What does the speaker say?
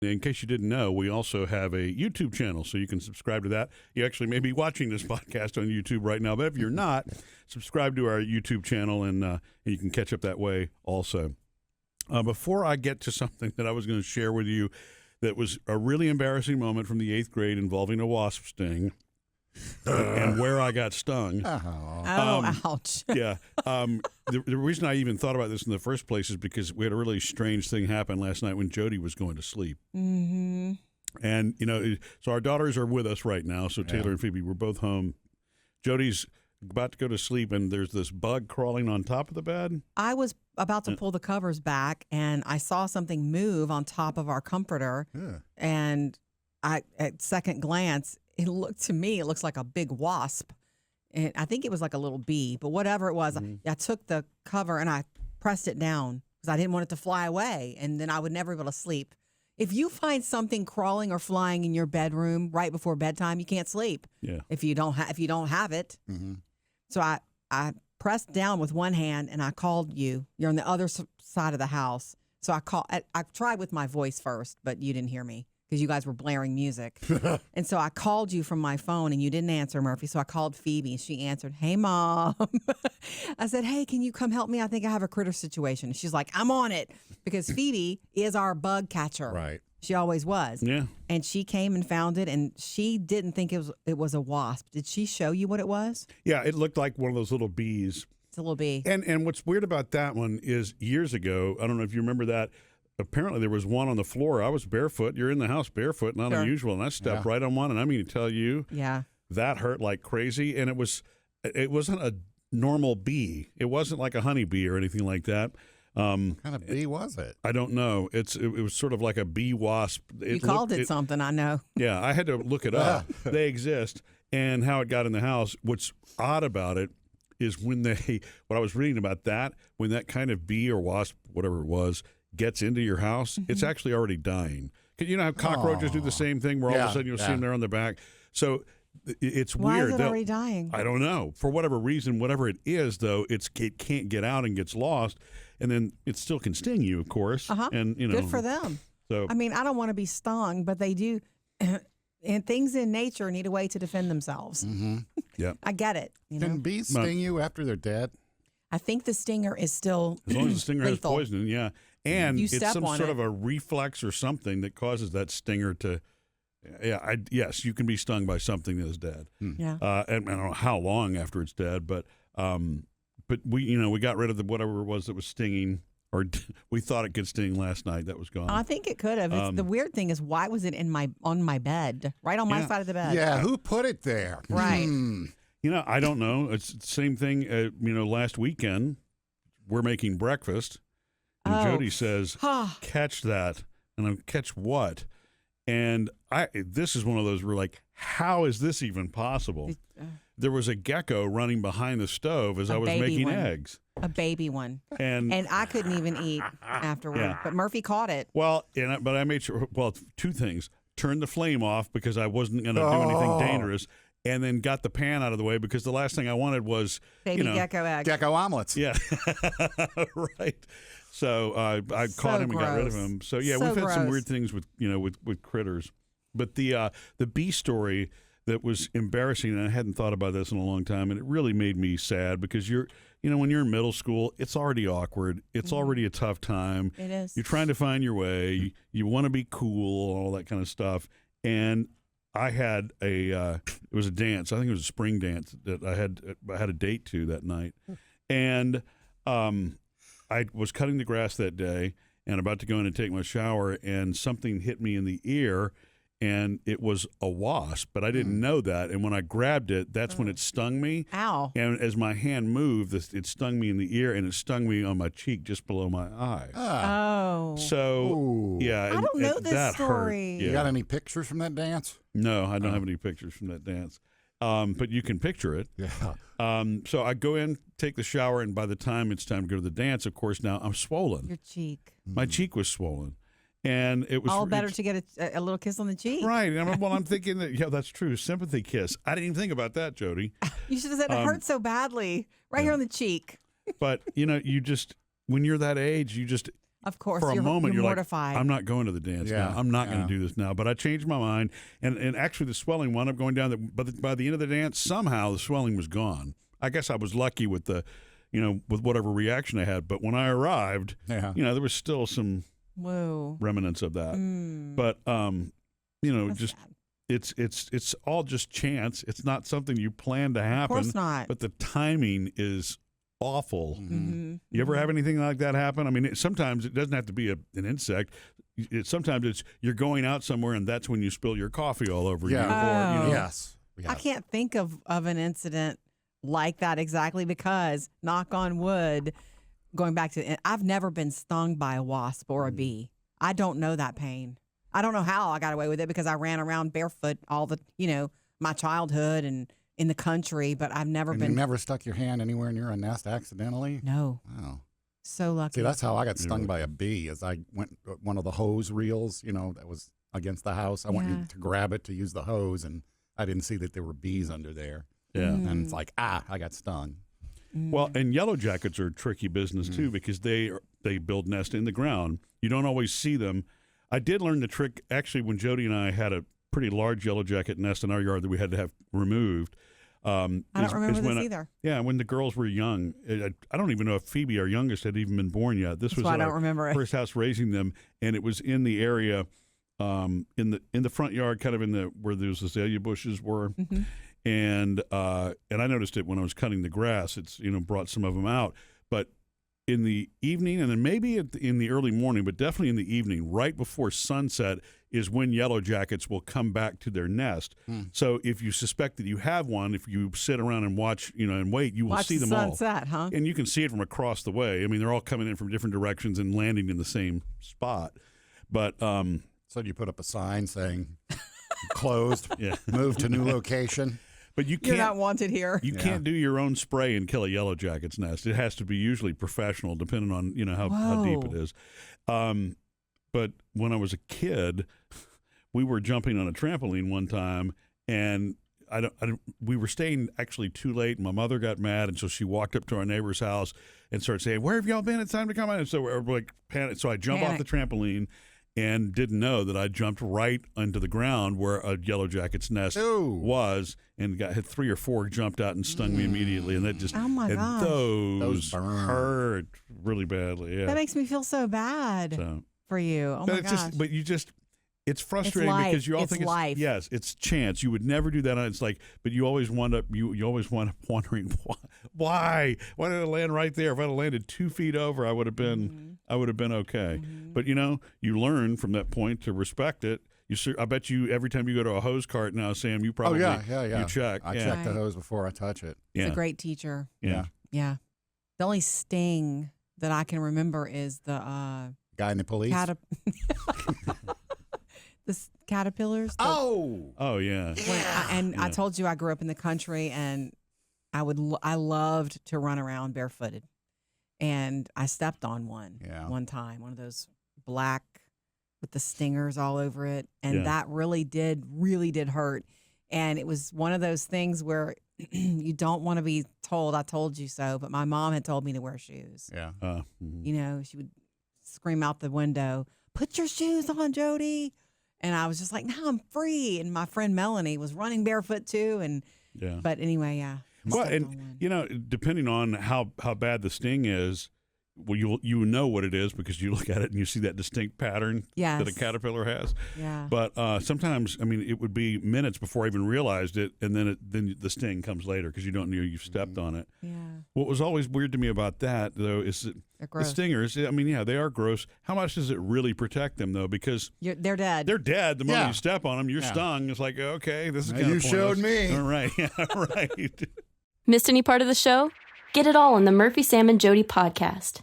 in case you didn't know, we also have a YouTube channel, so you can subscribe to that. You actually may be watching this podcast on YouTube right now, but if you're not, subscribe to our YouTube channel, and you can catch up that way also. Before I get to something that I was going to share with you that was a really embarrassing moment from the 8th grade involving a wasp sting and where I got stung. Ouch. Yeah. The reason I even thought about this in the first place is because we had a really strange thing happen last night when Jodi was going to sleep. Mm-hmm. And, so our daughters are with us right now. So Taylor and Phoebe, we're both home. Jodi's about to go to sleep, and there's this bug crawling on top of the bed. I was about to pull the covers back, and I saw something move on top of our comforter. Yeah. And at second glance, it looks like a big wasp. And I think it was like a little bee, but whatever it was, I took the cover and I pressed it down because I didn't want it to fly away, and then I would never be able to sleep. If you find something crawling or flying in your bedroom right before bedtime, you can't sleep. Yeah. If you don't have it. Mm-hmm. So I pressed down with one hand and I called you. You're on the other side of the house. So I tried with my voice first, but you didn't hear me because you guys were blaring music. And so I called you from my phone and you didn't answer, Murphy. So I called Phoebe and she answered, "Hey, Mom." I said, "Hey, can you come help me? I think I have a critter situation." She's like, "I'm on it," because Phoebe is our bug catcher. Right. She always was. Yeah. And she came and found it, and she didn't think it was a wasp. Did she show you what it was? Yeah, it looked like one of those little bees. It's a little bee. And what's weird about that one is years ago, I don't know if you remember that, apparently there was one on the floor. I was barefoot. You're in the house barefoot, not unusual. And I stepped right on one, and I mean to tell you, that hurt like crazy. And it wasn't a normal bee. It wasn't like a honeybee or anything like that. What kind of bee was it? I don't know. It was sort of like a bee wasp. You called it something, I know. Yeah, I had to look it up. They exist. And how it got in the house, what's odd about it is when what I was reading about that, when that kind of bee or wasp, whatever it was, gets into your house, it's actually already dying. You know how cockroaches do the same thing where all of a sudden you'll see them there on the back? So it's Why weird. Why is it already dying? I don't know. For whatever reason, whatever it is, though, it can't get out and gets lost. And then it still can sting you, of course. And good for them. So I mean, I don't want to be stung, but they do. And things in nature need a way to defend themselves. Mm-hmm. Yeah, I get it. Can bees sting you after they're dead? I think the stinger is still as long as the stinger has lethal. poison, yeah. And You it's step some on sort it. of a reflex or something that causes that stinger to. Yeah, yes, you can be stung by something that is dead. Yeah. And I don't know how long after it's dead, but we got rid of whatever it was that was stinging, or we thought it could sting last night. That was gone. I think it could have. The weird thing is, why was it on my bed, right on my side of the bed? Yeah, who put it there? Right. I don't know. It's the same thing. Last weekend we're making breakfast, and Jodi says, "Catch that," and I'm catch what? And this is one of those where like, how is this even possible? There was a gecko running behind the stove as I was making eggs. A baby one. And I couldn't even eat afterward. Yeah. But Murphy caught it. Well, but I made sure, two things. Turned the flame off because I wasn't going to do anything dangerous, and then got the pan out of the way because the last thing I wanted was baby gecko eggs. Gecko omelets. Yeah. Right. So I caught him and got rid of him. So yeah, we've had some weird things with critters. But the bee story that was embarrassing, and I hadn't thought about this in a long time, and it really made me sad because when you're in middle school, it's already awkward. It's already a tough time. It is. You're trying to find your way. You want to be cool, all that kind of stuff. And I had it was a dance. I think it was a spring dance that I had a date to that night. And I was cutting the grass that day and about to go in and take my shower, and something hit me in the ear, and it was a wasp, but I didn't know that. And when I grabbed it, that's when it stung me. Ow. And as my hand moved, it stung me in the ear, and it stung me on my cheek just below my eye. Oh. So, yeah. I don't know this that story. Hurt. Yeah. You got any pictures from that dance? No, I don't have any pictures from that dance. But you can picture it. Yeah. So I go in, take the shower, and by the time it's time to go to the dance, of course, now I'm swollen. Your cheek. My cheek was swollen. And it was all better to get a little kiss on the cheek. Right. I'm thinking that, that's true. Sympathy kiss. I didn't even think about that, Jodi. You should have said it hurt so badly. Right here on the cheek. But, you just, when you're that age, Of course, for a moment, you're like, mortified. I'm not going to the dance now. I'm not going to do this now. But I changed my mind, and actually the swelling wound up going down. But by the end of the dance, somehow the swelling was gone. I guess I was lucky with with whatever reaction I had. But when I arrived, there was still some remnants of that. But That's just sad. it's all just chance. It's not something you plan to happen. Of course not. But the timing is awful. Mm-hmm. You ever have anything like that happen? I mean, sometimes it doesn't have to be an insect. Sometimes it's you're going out somewhere and that's when you spill your coffee all over you. Yeah. Or, Yes. I can't think of an incident like that exactly because, knock on wood, going back to, I've never been stung by a wasp or a bee. I don't know that pain. I don't know how I got away with it because I ran around barefoot all the, my childhood and in the country, but I've never been. You never stuck your hand anywhere near a nest accidentally? No. Oh. So lucky. See, that's how I got stung by a bee. As I went one of the hose reels, that was against the house. I went in to grab it to use the hose, and I didn't see that there were bees under there. Yeah, and it's like I got stung. Well, and yellow jackets are tricky business too because they build nests in the ground. You don't always see them. I did learn the trick actually when Jodi and I had a pretty large yellow jacket nest in our yard that we had to have removed. I don't remember this either. Yeah, when the girls were young, I don't even know if Phoebe, our youngest, had even been born yet. This was why I don't remember it. First house raising them, and it was in the area, in the front yard, kind of where those azalea bushes were, and I noticed it when I was cutting the grass. It's brought some of them out, but in the evening, and then maybe in the early morning, but definitely in the evening, right before sunset, is when yellow jackets will come back to their nest. So if you suspect that you have one, if you sit around and watch, and wait, you will see them all. Watch the sunset, huh? And you can see it from across the way. I mean, they're all coming in from different directions and landing in the same spot. But so do you put up a sign saying closed, move to new location? But you can't. You're not wanted here. You can't do your own spray and kill a yellow jacket's nest. It has to be usually professional, depending on how deep it is. But when I was a kid, we were jumping on a trampoline one time, and we were staying actually too late. And my mother got mad, and so she walked up to our neighbor's house and started saying, "Where have y'all been? It's time to come out." And so we're like panicked. So I jumped off the trampoline and didn't know that I jumped right onto the ground where a yellow jacket's nest was, and hit 3 or 4 jumped out and stung me immediately, and that just gosh. those burn. hurt really badly. Yeah, That makes me feel so bad for you. Oh my gosh! It's frustrating because you all think life. Yes, it's chance. You would never do that. And it's like, but you always wind up wondering why did it land right there? If I'd have landed 2 feet over, I would have been okay. But you learn from that point to respect it. I bet you every time you go to a hose cart now, Sam, you probably you check. I check the hose before I touch it. It's a great teacher. Yeah. The only sting that I can remember is the guy in the police. The caterpillars. Oh yeah. I told you I grew up in the country, and I loved to run around barefooted, and I stepped on one one time, one of those black with the stingers all over it, and that really did hurt. And it was one of those things where you don't want to be told "I told you so," but my mom had told me to wear shoes. Yeah. She would scream out the window, "Put your shoes on, Jodi." And I was just like, "No, I'm free." And my friend Melanie was running barefoot too. But anyway, Well, and depending on how bad the sting is, well, you know what it is because you look at it and you see that distinct pattern that a caterpillar has. Yeah. But sometimes, I mean, it would be minutes before I even realized it, and then the sting comes later because you don't know you've stepped on it. Yeah. What was always weird to me about that, though, is that the stingers. I mean, they are gross. How much does it really protect them, though? Because they're dead. They're dead the moment you step on them. You're stung. It's like, okay, this is kind of you showed me. All right. Yeah. Right. Missed any part of the show? Get it all on the Murphy, Sam, and Jodi podcast.